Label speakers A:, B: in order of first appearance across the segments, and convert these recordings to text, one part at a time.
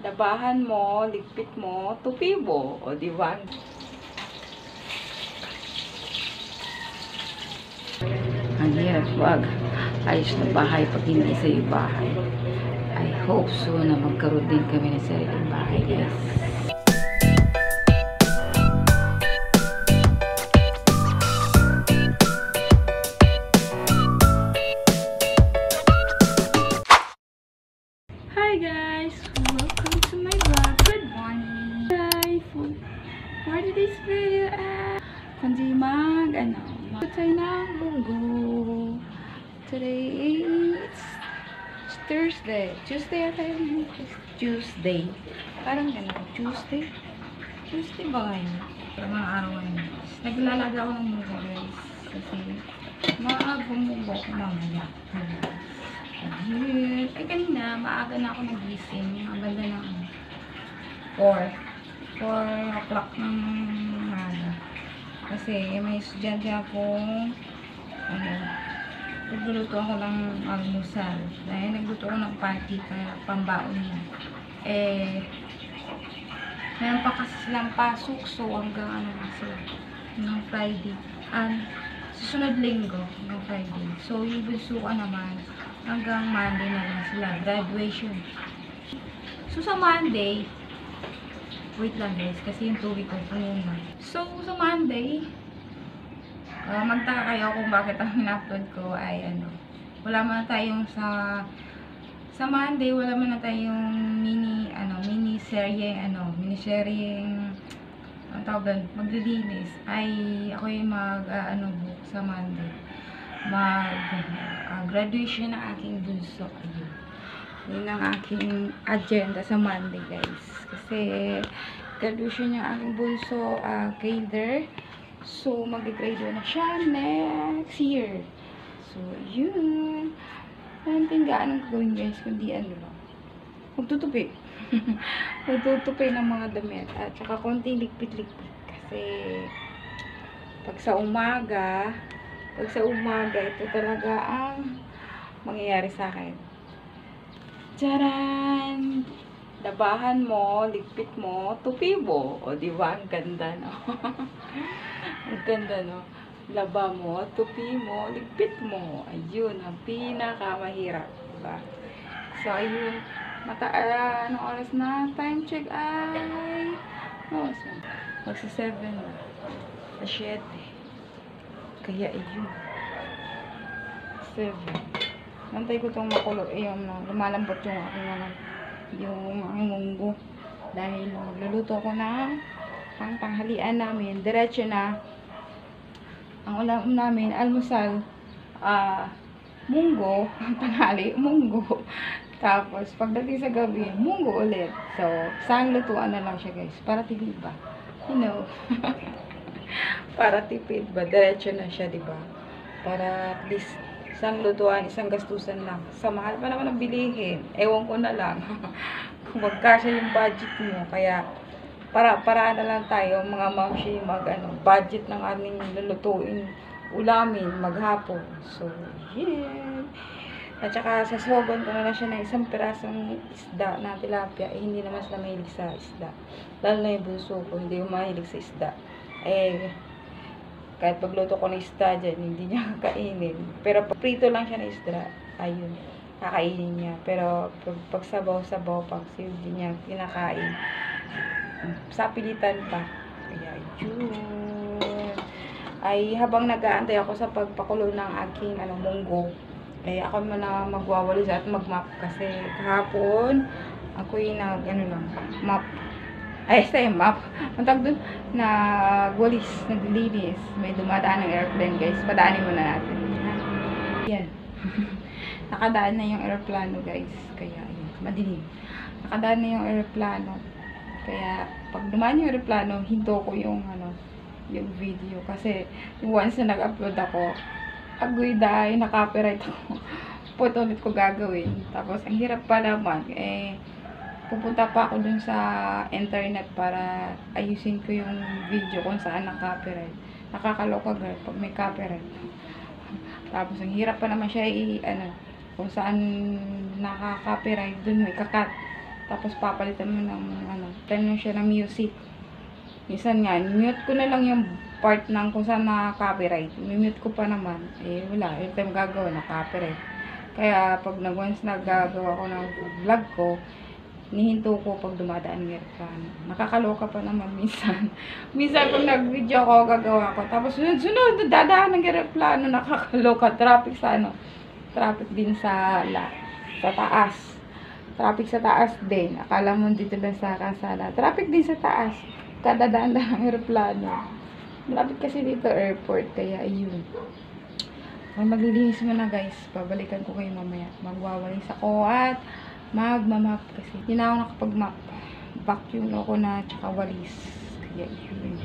A: Labahan mo, ligpit mo, tupi mo. O, di ba? Ang hirap wag. Ayos na bahay pag hindi sa'yo bahay. I hope so na magkaroon din kami ng sariling bahay, guys. Hi guys! Welcome to my vlog. Good morning! Guys, for today's video, kundi tayo ng lunggo. Today is Thursday. Tuesday ata yung Tuesday. Parang gano'n. Tuesday? Tuesday ba ngayon? Parang mga araw ngayon. Naglalaga ako ng munggo, guys. Kasi maagong munggo ko mamaya. Kanina, maaga na ako nagising. Ang ganda ng 4 o'clock ng umaga. Kasi may estudyante akong nagluluto ako ng almusal. Dahil nagluto ako ng party pambaon niya. Meron pa kasi silang pasok. So, hanggang sila. Hanggang Friday. Susunod linggo. Hanggang Friday. So, yung bunso ko naman, hanggang Monday na lang sila. Graduation. So, sa Monday, wait lang guys, kasi yung 2 week ko muna. So, sa Monday, magtaka kayo kung bakit ang in-upload ko ay wala man tayong sa Monday, wala man na tayong mini serye, ang tawag doon, maglilinis. Ay, ako yung book sa Monday. Graduation ng aking bunso. Yun ang aking agenda sa Monday, guys. Kasi, graduation yung aking bunso, grader. So, mag-graduate na siya next year. So, yun. Natin gaano gawin, guys, kundi magtutupi. Magtutupi ng mga damit. At saka konting ligpit-ligpit. Kasi, pag sa umaga, ito talaga ang mangyayari sa akin. Charan! Labahan mo, ligpit mo, tupi mo. O, di ba? Ang ganda, no? Ang ganda, no? Laba mo, tupi mo, ligpit mo. Ayun, ang pinakamahirap. Diba? So, ayun. Anong oras na? Time check ay... magsa 7 na. Sa 7. Kaya, ayun. 7. Nantay ko itong makulo. Lumalambot yung aking munggo. Dahil luluto ko na ang tanghalian namin. Diretso na. Ang ulam namin, almusal, munggo, tanghali, munggo. Tapos, pagdating sa gabi, munggo ulit. So, isang lutuan na lang siya, guys. Para tipid ba? You know. Para tipid ba? Diretso na siya, diba? Para at least, isang lutuan, isang gastusan lang. Sa mahal pa naman ang bilihin. Ewan ko na lang. Kung magkasya yung budget mo. Kaya, para na lang tayo, mga mamshi, budget ng aming lulutuin, ulamin, maghapon. So, yeah. At saka, sasoban ko na lang siya ng isang pirasong isda na tilapia. Hindi naman sila mahilig sa isda. Lalo na yung bunso ko, hindi yung mahilig sa isda. Kahit pagluto ko ng isda dyan, hindi niya kakainin. Pero pag prito lang siya ng isda, ayun, kakainin niya. Pero pag sabaw-sabaw, pag hindi niya kinakain, sa pilitan pa. Kaya yun. Ay, habang nag-aantay ako sa pagpakulo ng aking munggo, ako na magwawalis at mag-map. Kasi kahapon, ako yung map. Map. Ang tawag dun, nagwalis, naglinis. May dumadaan ng airplane, guys. Padaanin muna natin. Yan. Nakadaan na yung aeroplano, guys. Kaya, yun. Madilim. Nakadaan na yung aeroplano. Kaya, pag dumaan yung aeroplano, hinto ko yung video. Kasi, once na nag-upload ako, agoy dahil na-copyright ako. Puto ulit ko gagawin. Tapos, ang hirap pa naman, pupunta pa ako dun sa internet para ayusin ko yung video kung saan na-copyright. Nakakaloka, girl, pag may copyright. Tapos, ang hirap pa naman siya kung saan naka-copyright, dun may kakat. Tapos papalitan mo ng tayo siya ng music. Minsan nga, mute ko na lang yung part ng kung saan na copyright. Mute ko pa naman. Eh, wala. Yung time gagawa na copyright. Kaya, pag once nagagawa ko ng vlog ko, nihinto ko pag dumadaan ng aeroplano. Nakakaloka pa naman minsan. Minsan pag nag-video ko, gagawa ko. Tapos sunod, dadaan ng aeroplano. Nakakaloka. Traffic sa traffic din sa taas. Traffic sa taas din. Akala mo dito lang sa kalsada. Traffic din sa taas. Kadadaan lang ng aeroplano. Malapit kasi dito airport. Kaya ayun. Maglilinis mo na guys. Babalikan ko kayo mamaya. Magwawalis ako at magmamap kasi. Hindi na ako nakapag-map. Vacuum ako na tsaka walis. Kaya yun.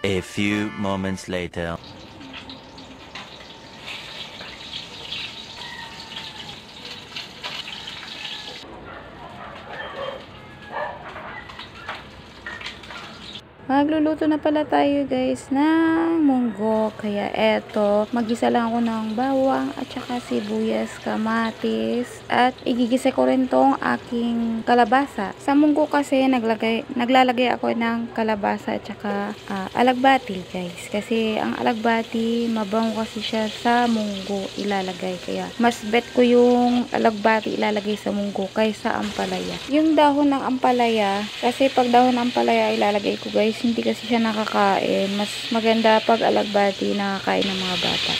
B: A few moments later.
A: Magluluto na pala tayo guys ng munggo. Kaya eto, magisa lang ako ng bawang at saka sibuyas, kamatis at igigisa ko rin tong aking kalabasa. Sa munggo kasi naglalagay ako ng kalabasa at saka alagbati guys. Kasi ang alagbati mabango kasi siya sa munggo ilalagay. Kaya mas bet ko yung alagbati ilalagay sa munggo kaysa ampalaya. Yung dahon ng ampalaya, kasi pag dahon ng ampalaya ilalagay ko guys, hindi kasi siya nakakain. Mas maganda pag alagbati nakakain ng mga bata.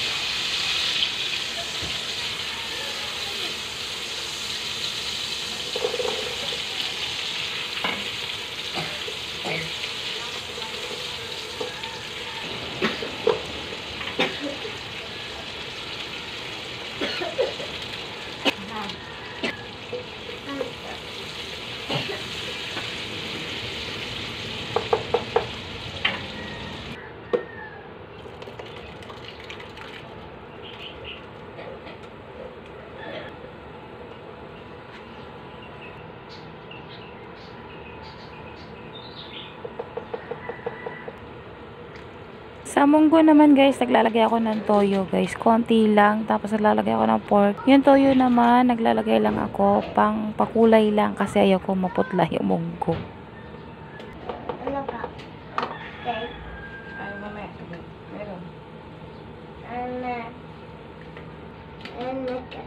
A: Sa munggo naman guys, naglalagay ako ng toyo guys. Konti lang. Tapos naglalagay ako ng pork. Yung toyo naman, naglalagay lang ako pang pakulay lang kasi ayaw ko maputla yung munggo.
C: Ano ka? Okay.
A: Ay, mamaya. Meron.
C: Ano? Ano ka?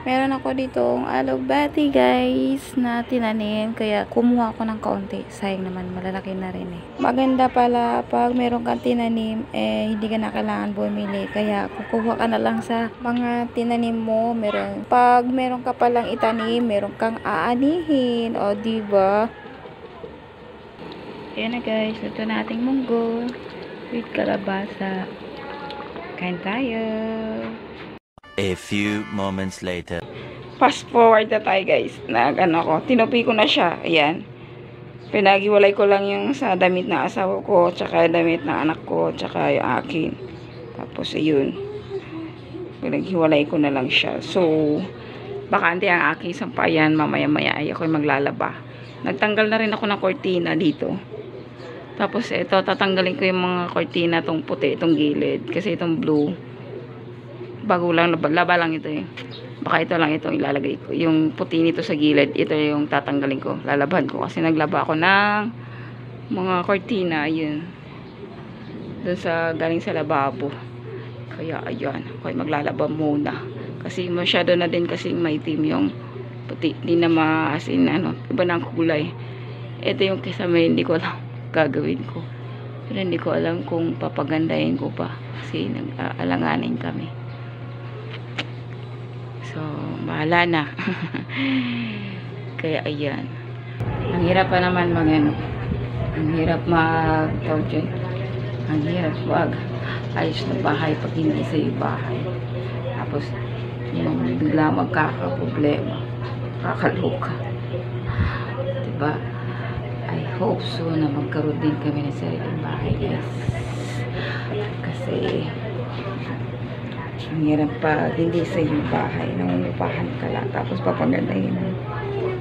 A: Meron ako ditong alugbati guys na tinanim. Kaya kumuha ako ng kaunti. Sayang naman, malalaki na rin eh. Maganda pala pag meron kang tinanim, hindi ka na kailangan bumili. Kaya kukuha ka na lang sa mga tinanim mo. Pag meron ka palang itanim, meron kang aanihin. O diba? Ayan na guys, ito na ating munggo with kalabasa. Kain tayo.
B: A few moments later.
A: Fast forward na tayo guys. Tinupi ko na siya. Ayan. Pinagiwalay ko lang yung sa damit na asawa ko, tsaka damit ng anak ko, tsaka yung akin. Tapos ayun. Pinaghiwalay ko na lang siya. So, bakante ang aking sampayan. Mamaya-maya ay ako'y maglalaba. Nagtanggal na rin ako ng kortina dito. Tapos ito, tatanggalin ko yung mga kortina, itong puti, itong gilid. Kasi itong blue, bago lang, laba lang ito eh. Baka ito lang itong ilalagay ko. Yung puti nito sa gilid, ito yung tatanggalin ko. Lalaban ko kasi naglaba ako ng mga kortina, yun. Doon galing sa lababo. Kaya ayan, ako'y maglalaba muna. Kasi masyado na din kasi maitim yung puti. Hindi na maasin, iba na ang kulay. Ito yung kisame, hindi ko alam gagawin ko. Pero hindi ko alam kung papagandahin ko pa. Kasi nag-aalanganin kami. So, bahala na. Kaya, ayan. Ang hirap pa naman ang hirap ang hirap ayos na bahay pag hindi sa yung bahay. Tapos, yung bigla magkakaproblema. Kakaloka. Diba? I hope so na magkaroon din kami ng sariling bahay, guys. Kasi, ang hirap pa hindi sa yung bahay, nangungupahan ka lang, tapos papagandahin mo.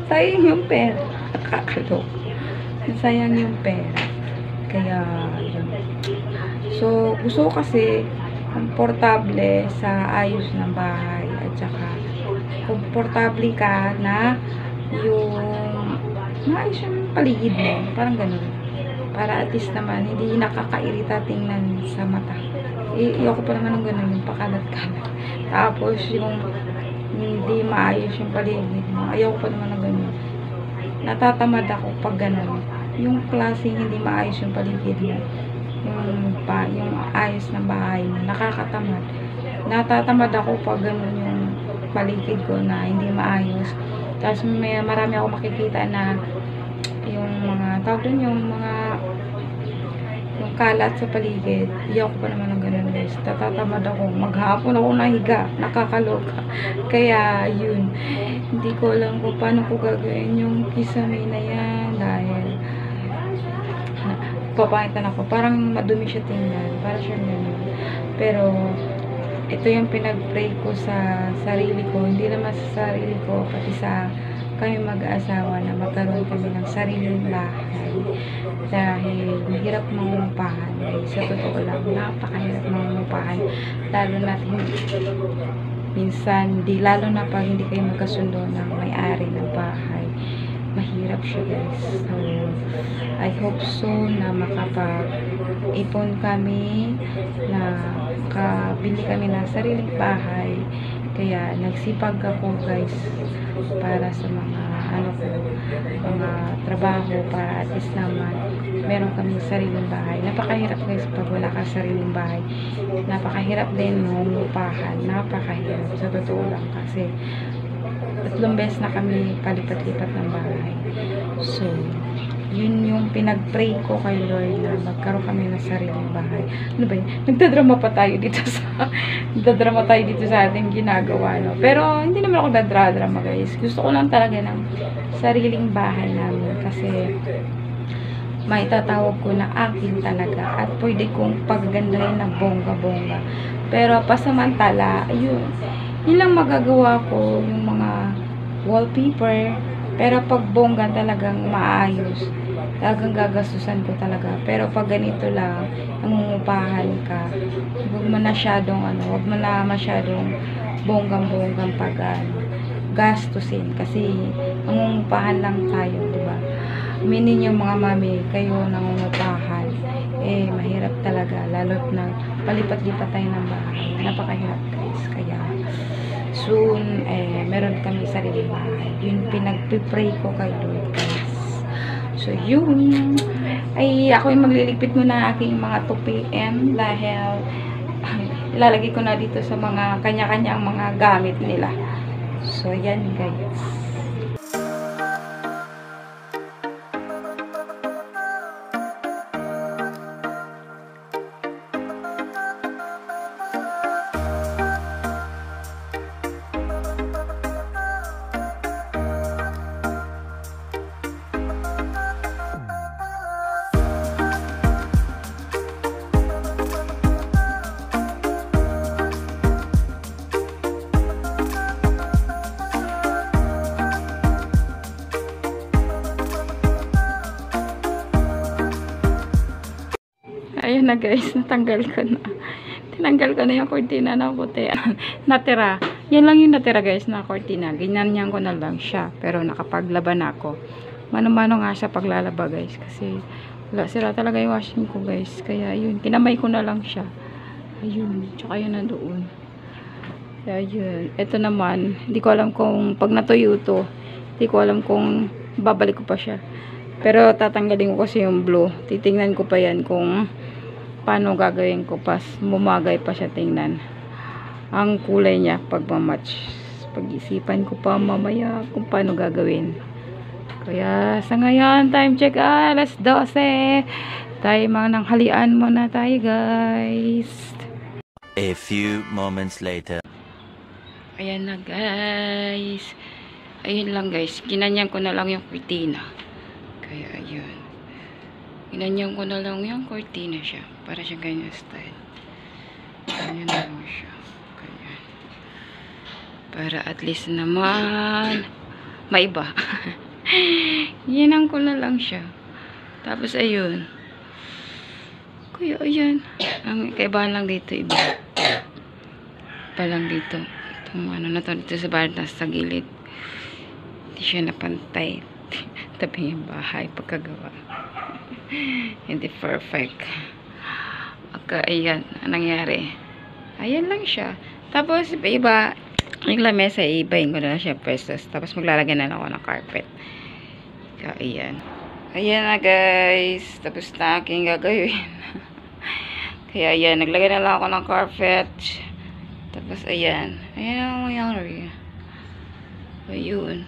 A: Sayang yung pera. Nakakalok. Sayang yung pera. Kaya, yun. So, gusto ko kasi komportable sa ayos ng bahay at saka komportable ka na yung maayos yung paligid mo. Parang ganun. Para at least naman, hindi nakakairita tingnan sa mata. Iyoko pa naman ng gano'n, yung pakalat-kalat. Tapos, yung hindi maayos yung paligid mo. Ayoko pa naman ng gano'n. Natatamad ako pag gano'n. Yung klaseng hindi maayos yung paligid mo. Yung ayos ng bahay mo. Nakakatamad. Natatamad ako pag gano'n yung paligid ko na hindi maayos. Tapos, marami ako makikita na yung mga, tawag dun, yung kalat sa paligid. Iyak ko pa naman ng ganun guys. Tatatamad ako. Maghapon ako nahiga. Nakakaloka. Kaya yun. Hindi ko alam kung paano ko gagawin yung kisame na yan. Dahil papangitan ako. Parang madumi siya tingnan. Para siya ganun. Pero ito yung pinag-pray ko sa sarili ko. Hindi naman sa sarili ko. Pati sa kami mag-aasawa na magkaroon kami ng sariling bahay. Dahil mahirap mangungupahan. Sa totoo lang, napakahirap mangungupahan. Lalo na minsan, lalo na pag hindi kayo magkasundo ng may-ari ng bahay. Mahirap siya guys. So, I hope so na makapag-ipon kami, na makabili kami ng sariling bahay. Kaya nagsipag ako guys para sa mga mga trabaho, para at least naman meron kaming sariling bahay. Napakahirap guys pag wala ka sariling bahay. Napakahirap din mangungupahan. Napakahirap sa totoo lang kasi 3 beses na kami palipat-lipat ng bahay. So, Yun yung pinag-pray ko kay Lord na magkaroon kami ng sariling bahay. Ano ba yun? Nagdadrama pa tayo dito sa nagdadrama tayo dito sa ating ginagawa, no? Pero hindi naman ako nagdadrama, guys. Gusto ko lang talaga ng sariling bahay namin kasi may tatawag ko na akin talaga at pwede kong paggandahin ng bongga-bongga. Pero pasamantala, yun lang magagawa ko, yung mga wallpaper. Pero pag bongga talagang maayos, talagang gagastusan ko talaga. Pero pag ganito lang, nangungupahan ka, huwag mo na masyadong bonggang-bonggang pag gastusin. Kasi nangungupahan lang tayo, diba? Aminin yung mga mami, kayo nangungupahan. Mahirap talaga. Lalo't na palipat-lipat tayo ng bahay. Napakahirap, guys. Kaya, soon, meron kami sarili bahay. Yun, pinagpipray ko kay Lord, guys. So, yun. Ako yung magliligpit muna ng aking mga 2 PM dahil ilalagay ko na dito sa mga kanya-kanyang mga gamit nila. So, yan, guys. Ayan na, guys, natanggal ko na. Tinanggal ko na yung kortina na puti. Natira. Yan lang yung natira, guys, na kortina. Ganyan ko na lang siya. Pero nakapaglaban ako. Mano-mano nga siya paglalaba, guys. Kasi wala, sira talaga yung washing ko, guys. Kaya yun, kinamay ko na lang siya. Ayun. Tsaka yun na doon. Kaya yun. Ito naman, hindi ko alam kung pag natuyo to, hindi ko alam kung babalik ko pa siya. Pero tatanggalin ko kasi yung blue. Titingnan ko pa yan kung paano gagawin ko pas bumagay pa siya tingnan ang kulay niya pag ma-match. Pag-isipan ko pa mamaya kung paano gagawin. Kaya sa ngayon, time check alas 12. Tayo mga nanghalian muna tayo, guys.
B: A few moments later.
A: Ayan na, guys. Ayun lang, guys. Ginanyan ko na lang yung kortina. Kaya ayun. Ginanyan ko na lang yung kortina siya. Para siya ganyan style. Ganyan na lang siya. Ganyan. Para at least naman maiba. Ginanyan ko na lang siya. Tapos ayun. Kaya ayan. Ang kaibahan lang dito iba. Iba lang dito. Itong ano na to dito sa balat na sa gilid. Hindi siya napantay. Tabi yung bahay pagkagawa. Hindi perfect. Ayan, nangyari. Ayan lang siya. Tapos, iba, yung lamesa, ibahin ko na lang siya pesos. Tapos, maglalagyan na lang ako ng carpet. Kaya, ayan. Ayan na, guys. Tapos na aking gagawin. Kaya, ayan. Naglagay na lang ako ng carpet. Tapos, ayan. Ayan ang mangyari. Ayun.